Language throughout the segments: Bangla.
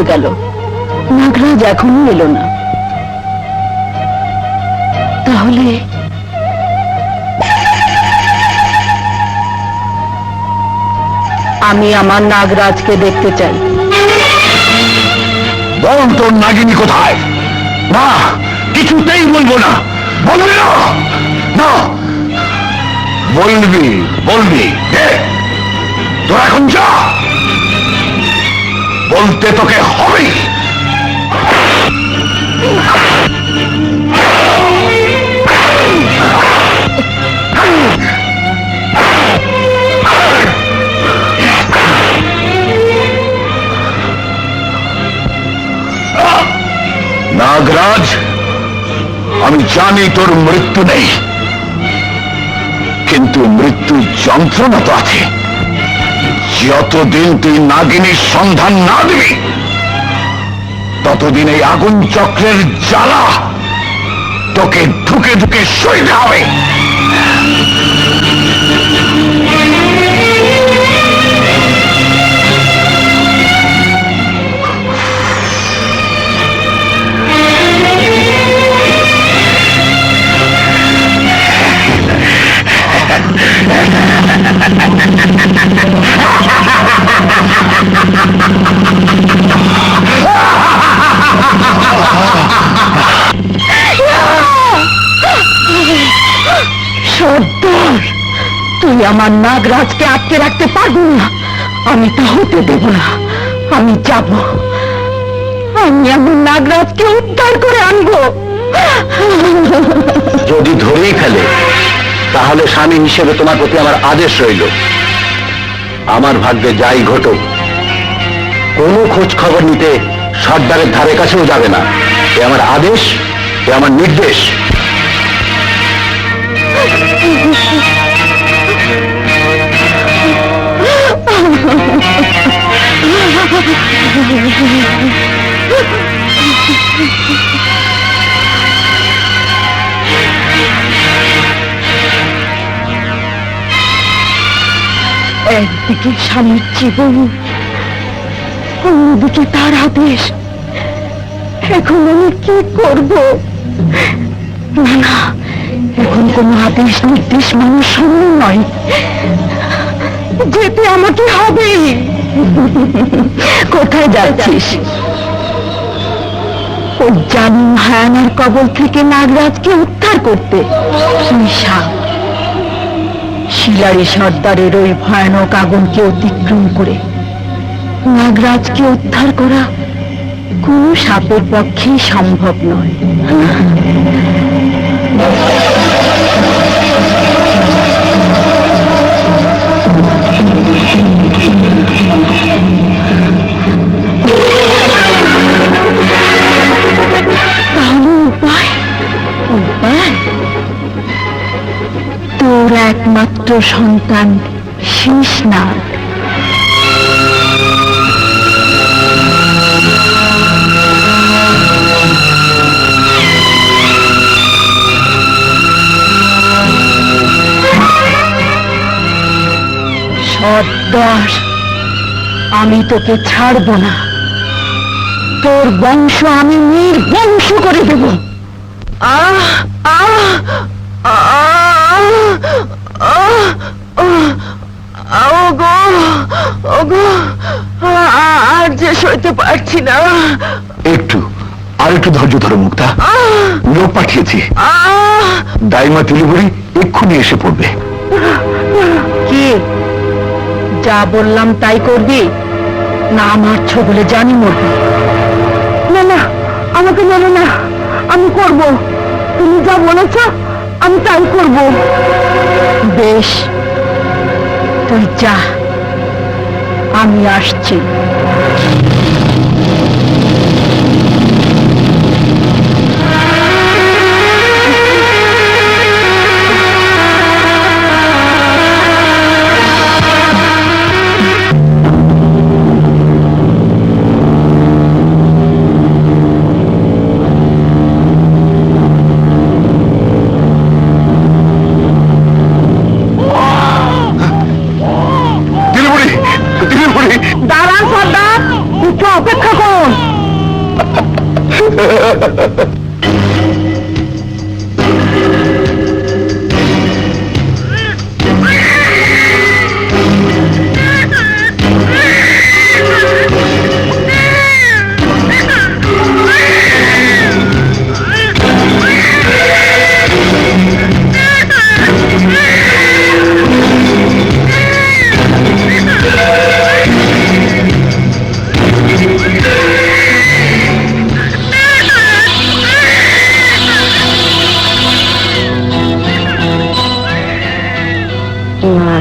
হয়ে গেল, নাগরাজ এখনো এলো না। তাহলে আমি আমার নাগরাজকে দেখতে চাই। বল তোর নাগিনী কোথায়? না, কিছুতেই বলবো না। বলবি না? না, বলবি বলবি। তোর এখন যা, বলতে তোকে হবেই। নাগরাজ, আমি জানি তোর মৃত্যু নেই, কিন্তু মৃত্যুর যন্ত্রণা তো আছে। যতদিন তুই নাগিনীর সন্ধান না দিবি, ততদিন এই আগুন চক্রের জ্বালা তোকে ঢুকে ঢুকে সইতে হবে। সর্দার, তুই আমার নাগরাজকে আটকে রাখতে পারবি না। আমি তা হতে দেব না। আমি যাব, আমি আমার নাগরাজকে উদ্ধার করে আনবো। যদি ধরেই ফেলে, তাহলে স্বামী হিসেবে তোমার প্রতি আমার আদেশ রইল, আমার ভাগ্যে যাই ঘটুক, কোনো খোঁজ খবর নিতে সর্দারের ধারে কাছেও যাবে না। এ আমার আদেশ, এ আমার নির্দেশ। একদিকে স্বামীর জীবন, অন্যদিকে তার আদেশ। এখন আমি কি করব? না না, এখন কোনো আদেশ নির্দেশ মানুষ শূন্য নয়, যেতে আমাকে হবেই। কোথায় যাচ্ছিস? ওই জালিম হায়ানার কবল থেকে নাগরাজকে উদ্ধার করতে। ঈশা, শিলারি সর্দারের ওই ভয়ানক আগুনকে অতিক্রম করে নাগরাজকে উদ্ধার করা কোন সাপের পক্ষেই সম্ভব নয়। তাহলে উপায়? উপায় তোর একমাত্র সন্তান শেষনাগ। সর্দার, আমি তোকে ছাড়ব না। তোর বংশ আমি নির্বংশ করে দেব। আহ আহ আহ ওগো ওগো, আর যে সইতে পারছি না। আর একটু ধৈর্য ধরো মুক্তা, লোক পাঠিয়েছি। দাইমা তিলিবুড়ি এক্ষুনি এসে পড়বে। কি যা বললাম তাই করবি, না মারছ বলে জানি মরবি? না না, আমাকে মেরো না, আমি করব। তুমি যা বলেছ আমি তাই করব। বেশ, তুই যা, আমি আসছি। দাঁড়ান সর্দার, চুপ।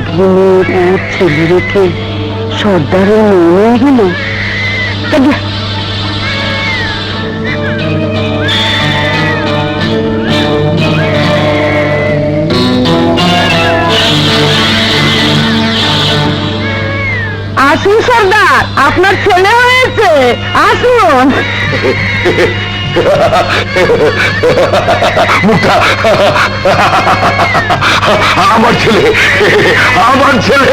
নাগিনের ও ছেলে রেখে সর্দারের মেয়ে গেল। আসুন সর্দার, আপনার ছেলে হয়েছে, আসুন। মুখটা আমার ছেলে, আমার ছেলে।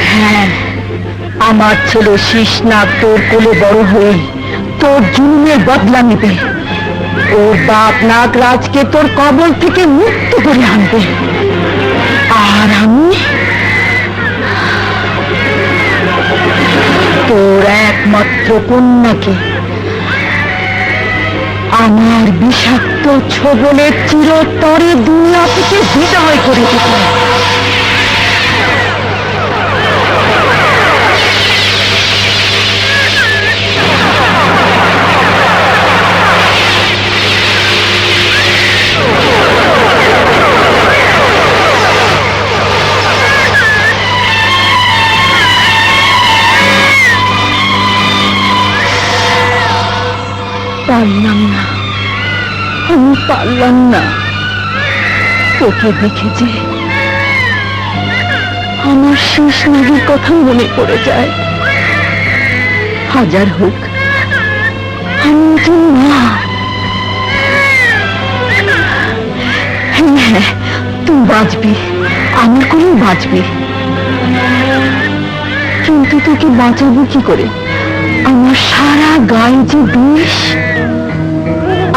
হ্যাঁ, আমার ছেলে শীষনাগ তোর কোলে বড় হয়ে তোর জুলুমের বদলা নেবে। ওর বাপ নাগরাজকে তোর কবল থেকে মুক্ত করে আনবে, আর আমি তোর একমাত্র কন্যাকে আমার বিষাক্ত ছোবলের চিরতরে দুনিয়া থেকে বিদায় করে দিত। পারলাম না, আমি পারলাম না। তোকে দেখে যে আমার শেষ নাগের কথা মনে পড়ে যায়। হাজার হোক, আমি তো মা। হ্যাঁ, তুই বাঁচবি, আমার কোলেও বাঁচবি, কিন্তু তোকে বাঁচাবো কি করে? আমার সারা গায়ে যে বিষ,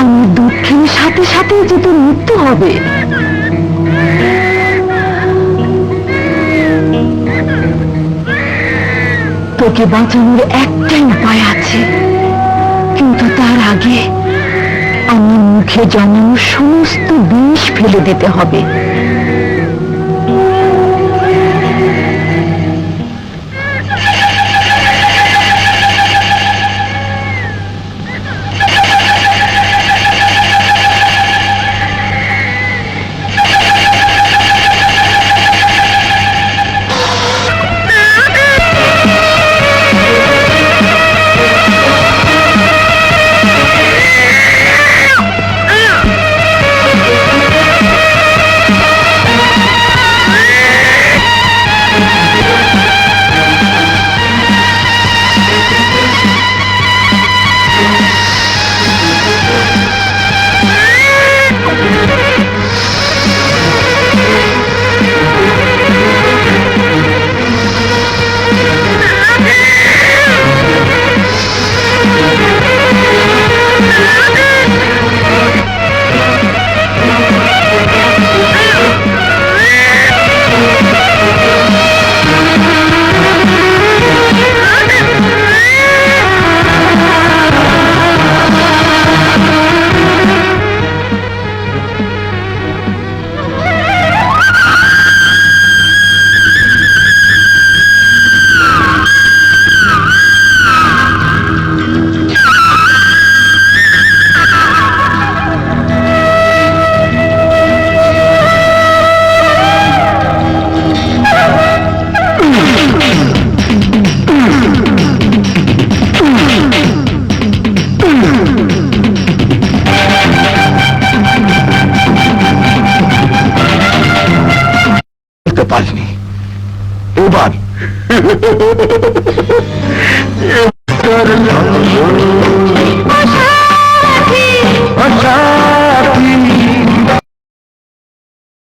আমার দুঃখের সাথে সাথে যে তোর মৃত্যু হবে। তোকে বাঁচানোর একটাই উপায় আছে, কিন্তু তার আগে আমার মুখে জমানো সমস্ত বিষ ফেলে দিতে হবে। পারিনি, এবার